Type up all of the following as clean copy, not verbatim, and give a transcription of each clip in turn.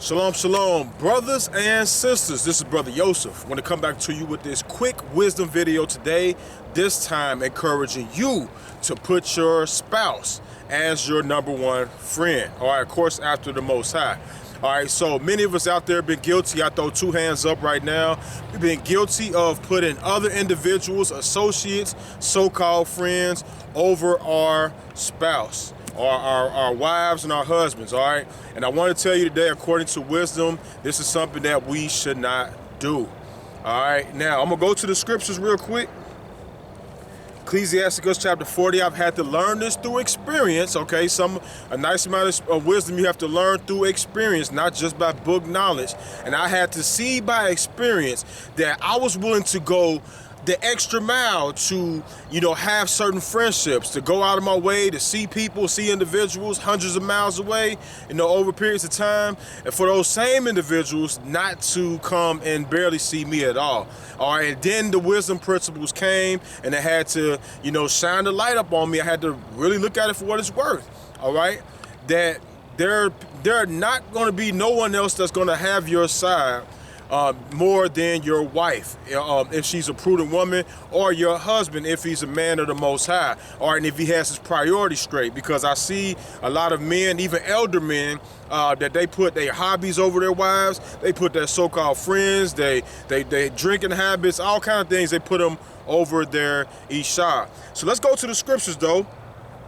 Shalom, shalom, brothers and sisters. This is Brother Yosef. I want to come back to you with this quick wisdom video today, this time encouraging you to put your spouse as your number one friend. All right, of course, after the Most High. All right, so many of us out there have been guilty. I throw two hands up right now. We've been guilty of putting other individuals, associates, so-called friends over our spouse, or our wives and our husbands, all right? And I want to tell you today, according to wisdom, this is something that we should not do, all right? Now, I'm going to go to the scriptures real quick. Ecclesiasticus chapter 40, I've had to learn this through experience, okay? A nice amount of wisdom you have to learn through experience, not just by book knowledge. And I had to see by experience that I was willing to go the extra mile to, have certain friendships, to go out of my way to see people, see individuals hundreds of miles away, over periods of time, and for those same individuals not to come and barely see me at all. All right, and then the wisdom principles came, and it had to, shine the light up on me. I had to really look at it for what it's worth. All right, that there are not going to be no one else that's going to have your side more than your wife, if she's a prudent woman, or your husband if he's a man of the Most High, or and if he has his priorities straight. Because I see a lot of men, even elder men, that they put their hobbies over their wives, they put their so-called friends, they drinking habits, all kind of things, they put them over their Isha. So let's go to the scriptures though,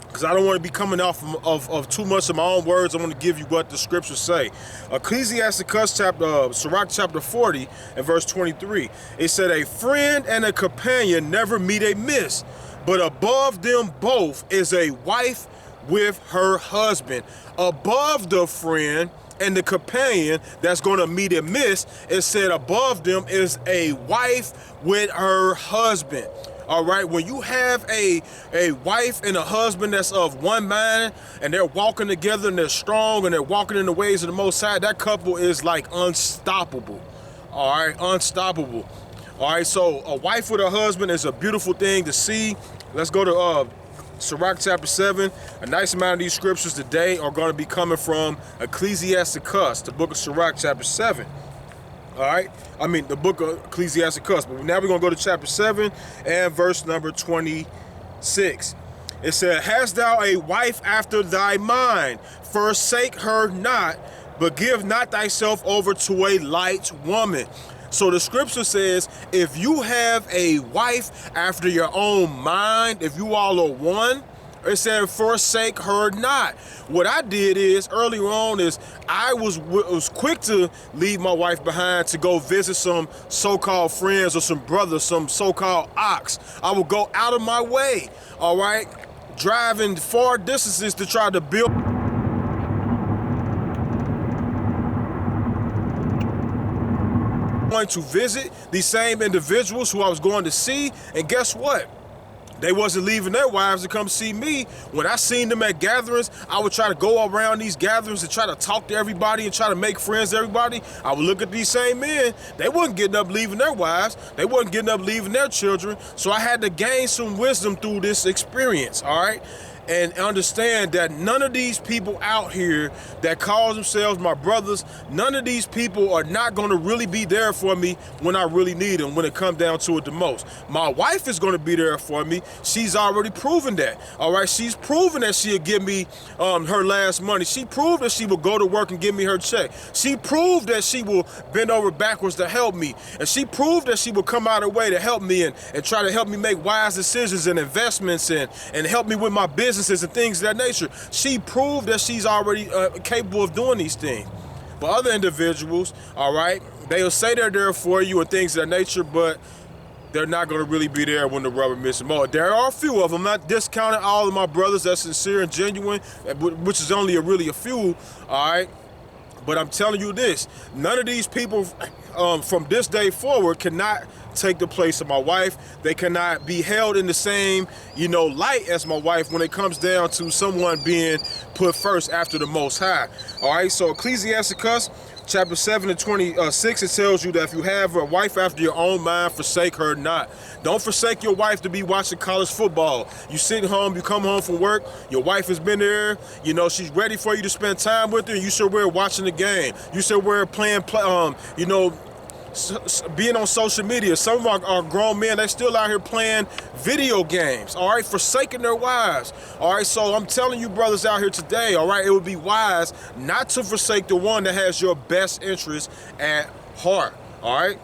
because I don't want to be coming off of too much of my own words. I want to give you what the scriptures say. Ecclesiasticus chapter 40 and verse 23. It said, "A friend and a companion never meet amiss, but above them both is a wife with her husband." Above the friend and the companion that's going to meet amiss, it said above them is a wife with her husband. All right, when you have a wife and a husband that's of one mind, and they're walking together and they're strong and they're walking in the ways of the Most High, that couple is like unstoppable. All right, unstoppable. All right, so a wife with a husband is a beautiful thing to see. Let's go to Sirach chapter 7. A nice amount of these scriptures today are going to be coming from Ecclesiasticus, the book of Sirach chapter 7. All right, the book of Ecclesiasticus, but now we're going to go to chapter 7 and verse number 26. It said, "Hast thou a wife after thy mind? Forsake her not, but give not thyself over to a light woman." So the scripture says, if you have a wife after your own mind, if you all are one, it said, forsake her not. What I did is, earlier on, is I was quick to leave my wife behind to go visit some so-called friends or some brothers, some so-called ox. I would go out of my way, all right, driving far distances to try to build going to visit these same individuals who I was going to see, and guess what? They wasn't leaving their wives to come see me. When I seen them at gatherings, I would try to go around these gatherings and try to talk to everybody and try to make friends with everybody. I would look at these same men. They wasn't getting up leaving their wives. They wasn't getting up leaving their children. So I had to gain some wisdom through this experience, all right? And understand that none of these people out here that call themselves my brothers, none of these people are not going to really be there for me when I really need them, when it comes down to it the most. My wife is going to be there for me. She's already proven that. All right, she's proven that she'll give me her last money. She proved that she will go to work and give me her check. She proved that she will bend over backwards to help me. And she proved that she will come out of her way to help me and try to help me make wise decisions and investments and help me with my businesses and things of that nature. She proved that she's already capable of doing these things. But other individuals, all right, they'll say they're there for you and things of that nature, but they're not going to really be there when the rubber meets the road. There are a few of them. I'm not discounting all of my brothers that's sincere and genuine, which is only really a few, all right? But I'm telling you this, none of these people from this day forward cannot take the place of my wife. They cannot be held in the same, light as my wife when it comes down to someone being put first after the Most High. All right, so Ecclesiasticus chapter 7 and 26, it tells you that if you have a wife after your own mind, forsake her not. Don't forsake your wife to be watching college football. You sitting home, you come home from work, your wife has been there, you know, she's ready for you to spend time with her, and you should wear watching the game. You should wear playing, you know, being on social media. Some of our grown men, they still out here playing video games, all right, forsaking their wives, all right. So I'm telling you brothers out here today, all right, it would be wise not to forsake the one that has your best interest at heart, all right.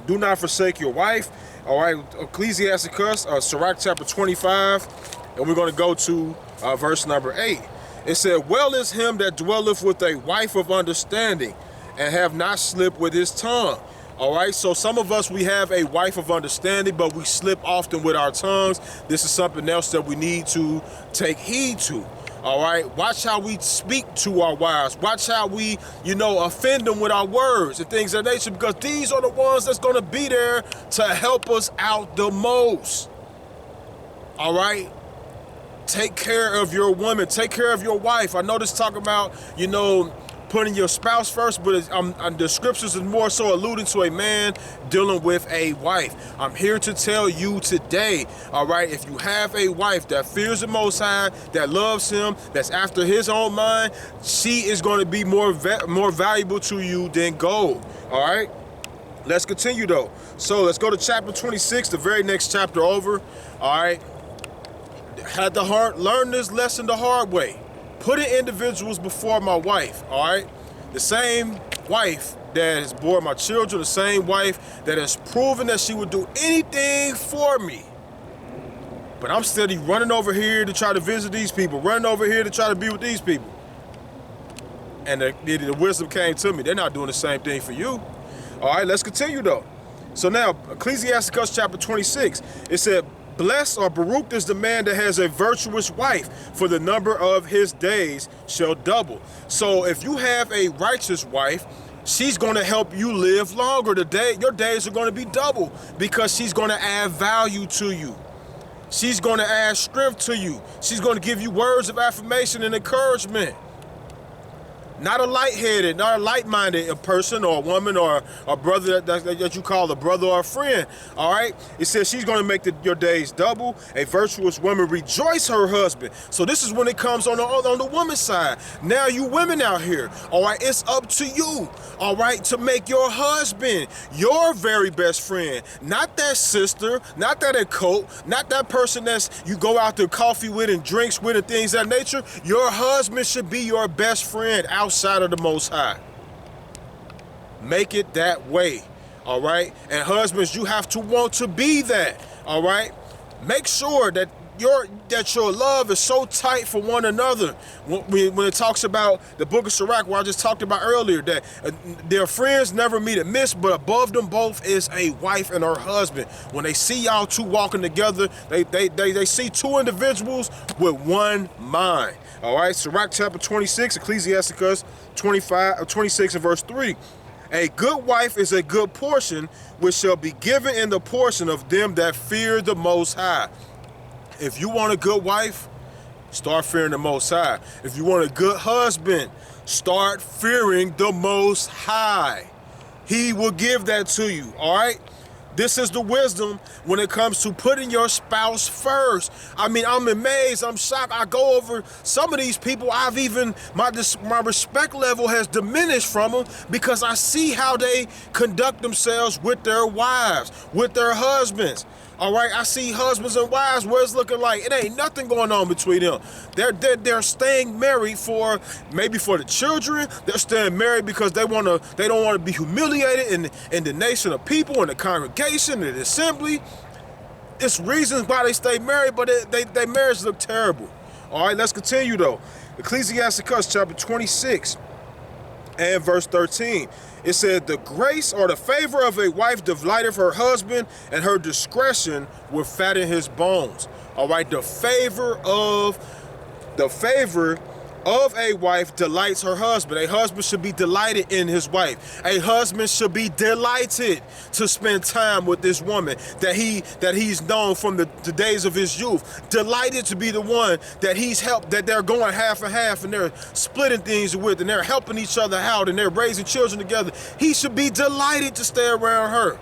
Do not forsake your wife, all right. Ecclesiasticus, Sirach chapter 25, and we're going to go to verse number 8. It said, well is him that dwelleth with a wife of understanding, and have not slipped with his tongue. All right, so some of us, we have a wife of understanding, but we slip often with our tongues. This is something else that we need to take heed to. All right, watch how we speak to our wives. Watch how we, you know, offend them with our words and things of that nature, because these are the ones that's going to be there to help us out the most. All right, take care of your woman. Take care of your wife. I know this talking about, you know, putting your spouse first, but the scriptures is more so alluding to a man dealing with a wife. I'm here to tell you today, all right, if you have a wife that fears the Most High, that loves him, that's after his own mind, she is going to be more valuable to you than gold, all right? Let's continue though. So let's go to chapter 26, the very next chapter over, all right? Learn this lesson the hard way. Putting individuals before my wife, all right? The same wife that has borne my children, the same wife that has proven that she would do anything for me. But I'm steady running over here to try to visit these people, running over here to try to be with these people. And the wisdom came to me. They're not doing the same thing for you. All right, let's continue though. So now, Ecclesiasticus chapter 26, it said, blessed or Baruch is the man that has a virtuous wife, for the number of his days shall double. So if you have a righteous wife, she's going to help you live longer. Your days are going to be double, because she's going to add value to you. She's going to add strength to you. She's going to give you words of affirmation and encouragement. Not a light-headed, not a light-minded person or a woman or a brother that you call a brother or a friend, all right? It says she's going to make your days double. A virtuous woman rejoice her husband. So this is when it comes on the woman's side. Now you women out here, all right, it's up to you, all right, to make your husband your very best friend. Not that sister, not that a coat, not that person that's you go out to coffee with and drinks with and things of that nature. Your husband should be your best friend outside of the Most High. Make it that way, all right? And husbands, you have to want to be that, all right? Make sure that your love is so tight for one another. When it talks about the book of Sirach, where I just talked about earlier, that their friends never meet amiss, but above them both is a wife and her husband. When they see y'all two walking together, they see two individuals with one mind. All right, Sirach chapter 26, Ecclesiasticus 26 and verse 3. A good wife is a good portion, which shall be given in the portion of them that fear the Most High. If you want a good wife, start fearing the Most High. If you want a good husband, start fearing the Most High. He will give that to you, all right? This is the wisdom when it comes to putting your spouse first. I mean, I'm amazed, I'm shocked. I go over some of these people, my respect level has diminished from them, because I see how they conduct themselves with their wives, with their husbands. All right, I see husbands and wives where it's looking like it ain't nothing going on between them. They're staying married maybe for the children. They're staying married because they don't want to be humiliated in the nation of people, in the congregation, in the assembly. It's reasons why they stay married, but their marriage look terrible. All right, let's continue though. Ecclesiasticus chapter 26 and verse 13. It said, the grace or the favor of a wife delighteth her husband, and her discretion will fatten his bones. All right, the favor of a wife delights her husband. A husband should be delighted in his wife. A husband should be delighted to spend time with this woman that he's known from the days of his youth. Delighted to be the one that he's helped, that they're going half and half and they're splitting things with and they're helping each other out and they're raising children together. He should be delighted to stay around her.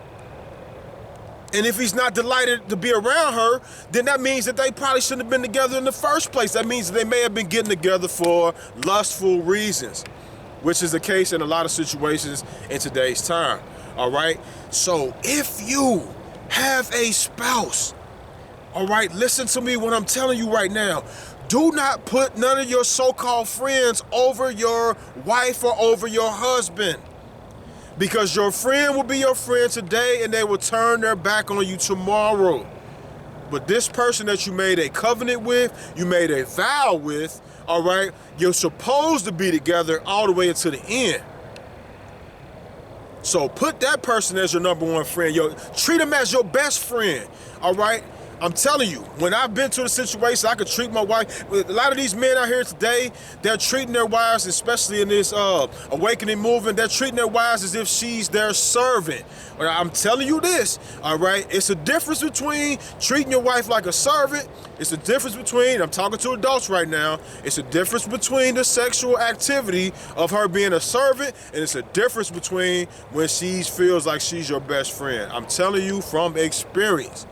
And if he's not delighted to be around her, then that means that they probably shouldn't have been together in the first place. That means that they may have been getting together for lustful reasons, which is the case in a lot of situations in today's time. All right. So if you have a spouse, all right, listen to me what I'm telling you right now. Do not put none of your so-called friends over your wife or over your husband. Because your friend will be your friend today and they will turn their back on you tomorrow. But this person that you made a covenant with, you made a vow with, all right, you're supposed to be together all the way until the end. So put that person as your number one friend. Treat him as your best friend, all right? I'm telling you, when I've been to the situation, I could treat my wife. A lot of these men out here today, they're treating their wives, especially in this awakening movement, they're treating their wives as if she's their servant. But I'm telling you this, all right? It's a difference between treating your wife like a servant. It's a difference between, I'm talking to adults right now, it's a difference between the sexual activity of her being a servant, and it's a difference between when she feels like she's your best friend. I'm telling you from experience.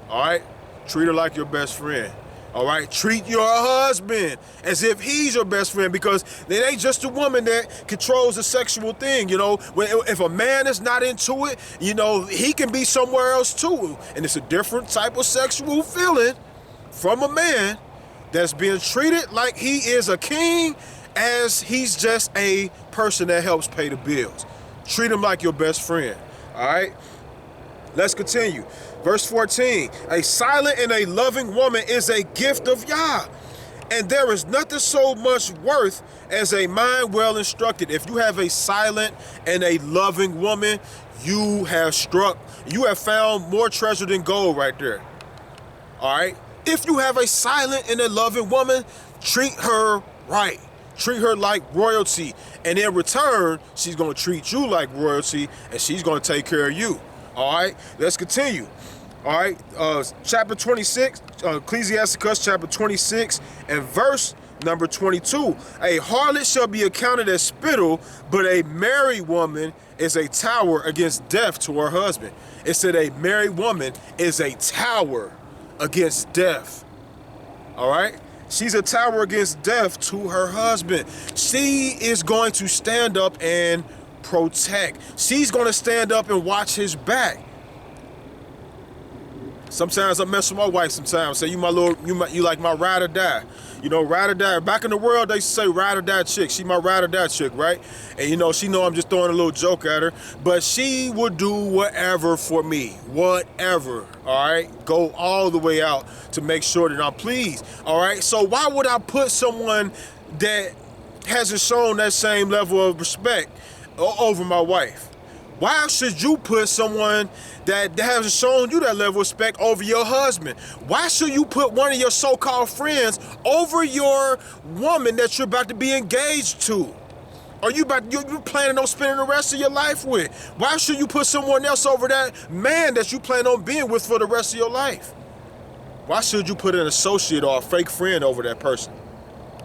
All right, treat her like your best friend. All right, treat your husband as if he's your best friend, because it ain't just a woman that controls the sexual thing. You know, if a man is not into it, you know, he can be somewhere else too. And it's a different type of sexual feeling from a man that's being treated like he is a king as he's just a person that helps pay the bills. Treat him like your best friend. All right, let's continue. Verse 14, a silent and a loving woman is a gift of Yah, and there is nothing so much worth as a mind well instructed. If you have a silent and a loving woman, you have found more treasure than gold right there. All right. If you have a silent and a loving woman, treat her right. Treat her like royalty. And in return, she's going to treat you like royalty, and she's going to take care of you. All right, let's continue. All right, chapter 26, Ecclesiasticus chapter 26 and verse number 22. A harlot shall be accounted as spittle, but a married woman is a tower against death to her husband. It said a married woman is a tower against death. All right, she's a tower against death to her husband. She is going to stand up and protect. She's going to stand up and watch his back. Sometimes I mess with my wife sometimes. Say, you like my ride or die. You know, ride or die. Back in the world, they used to say ride or die chick. She my ride or die chick, right? And you know, she know I'm just throwing a little joke at her. But she would do whatever for me. Whatever, all right? Go all the way out to make sure that I'm pleased, all right? So why would I put someone that hasn't shown that same level of respect over my wife? Why should you put someone that hasn't shown you that level of respect over your husband? Why should you put one of your so-called friends over your woman that you're about to be engaged to? Or you're planning on spending the rest of your life with? Why should you put someone else over that man that you plan on being with for the rest of your life? Why should you put an associate or a fake friend over that person?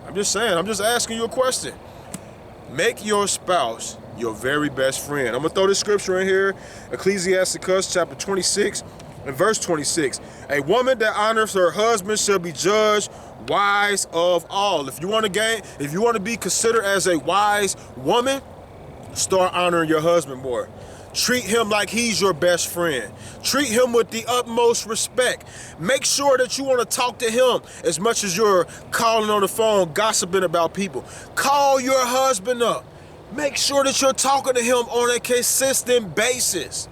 I'm just saying, I'm just asking you a question. Make your spouse your very best friend. I'm going to throw this scripture in here. Ecclesiasticus chapter 26 and verse 26. A woman that honors her husband shall be judged wise of all. If you want to be considered as a wise woman, start honoring your husband more. Treat him like he's your best friend. Treat him with the utmost respect. Make sure that you want to talk to him as much as you're calling on the phone, gossiping about people. Call your husband up. Make sure that you're talking to him on a consistent basis.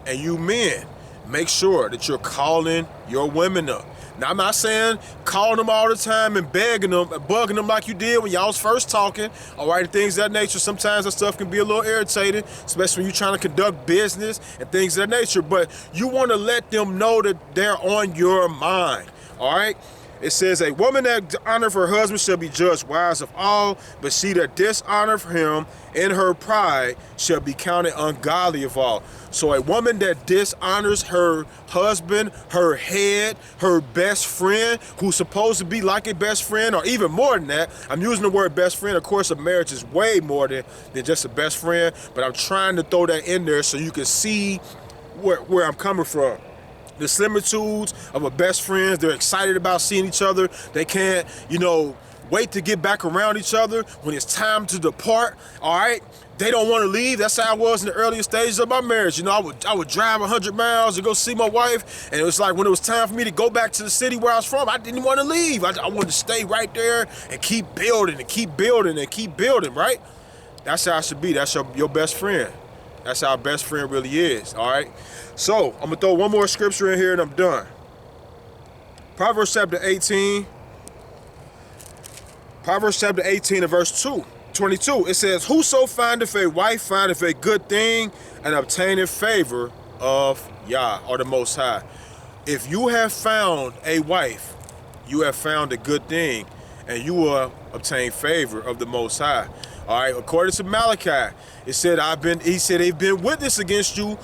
And you men, make sure that you're calling your women up. Now, I'm not saying calling them all the time and begging them, bugging them like you did when y'all was first talking, all right, things of that nature. Sometimes that stuff can be a little irritating, especially when you're trying to conduct business and things of that nature. But you want to let them know that they're on your mind, all right? It says, a woman that honoreth her husband shall be judged wise of all, but she that dishonoreth him in her pride shall be counted ungodly of all. So a woman that dishonors her husband, her head, her best friend, who's supposed to be like a best friend, or even more than that. I'm using the word best friend. Of course, a marriage is way more than just a best friend, but I'm trying to throw that in there so you can see where I'm coming from. The similitudes of a best friend, they're excited about seeing each other. They can't, wait to get back around each other when it's time to depart. All right, they don't want to leave. That's how I was in the earlier stages of my marriage. I would drive 100 miles to go see my wife, and it was like when it was time for me to go back to the city where I was from, I didn't want to leave. I wanted to stay right there and keep building and keep building and keep building. Right? That's how it should be. That's your best friend. That's how a best friend really is. All right. So I'm gonna throw one more scripture in here and I'm done. Proverbs chapter 18. Proverbs chapter 18 and verse 22. It says, whoso findeth a wife findeth a good thing and obtaineth favor of Yah, or the Most High. If you have found a wife, you have found a good thing, and you will obtain favor of the Most High. All right, according to Malachi, he said they've been witness against you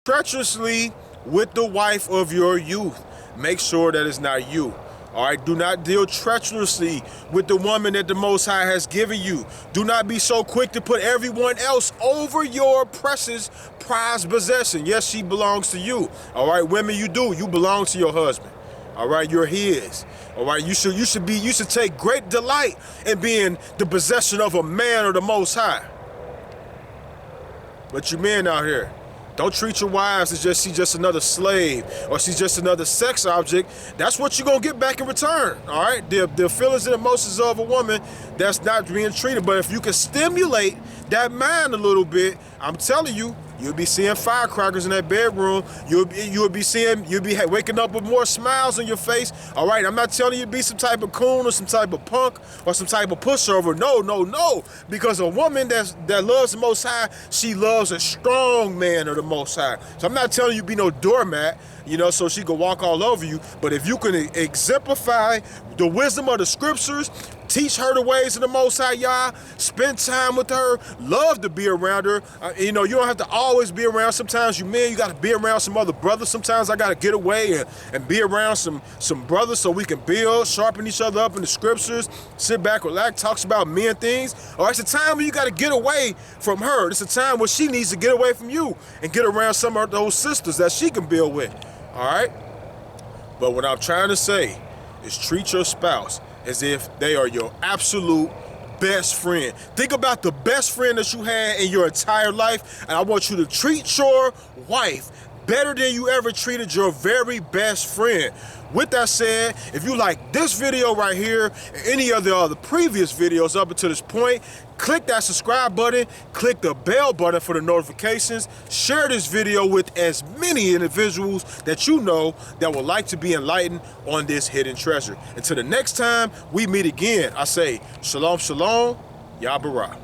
treacherously with the wife of your youth. Make sure that it's not you. All right, do not deal treacherously with the woman that the Most High has given you. Do not be so quick to put everyone else over your precious prized possession. Yes, she belongs to you. All right, women, you belong to your husband. All right, you're his. All right, you should take great delight in being the possession of a man of the Most High. But you men out here, don't treat your wives as she's just another slave or she's just another sex object. That's what you're going to get back in return, all right? The feelings and emotions of a woman that's not being treated. But if you can stimulate that mind a little bit, I'm telling you, you'll be seeing firecrackers in that bedroom. You'll be waking up with more smiles on your face. All right, I'm not telling you to be some type of coon or some type of punk or some type of pushover. No. Because a woman that loves the Most High, she loves a strong man of the Most High. So I'm not telling you be no doormat, so she can walk all over you. But if you can exemplify the wisdom of the scriptures, teach her the ways of the Most High Yah, spend time with her, love to be around her. You don't have to always be around. Sometimes you got to be around some other brothers. Sometimes I got to get away and be around some brothers so we can build, sharpen each other up in the scriptures, sit back, relax, talks about men things. Or it's a time when you got to get away from her. It's a time where she needs to get away from you and get around some of those sisters that she can build with. All right? But what I'm trying to say is treat your spouse as if they are your absolute best friend. Think about the best friend that you had in your entire life, and I want you to treat your wife better than you ever treated your very best friend. With that said, if you like this video right here and any of the other previous videos up until this point, click that subscribe button, click the bell button for the notifications, share this video with as many individuals that you know that would like to be enlightened on this hidden treasure. Until the next time we meet again, I say, shalom, shalom, Yah Barah.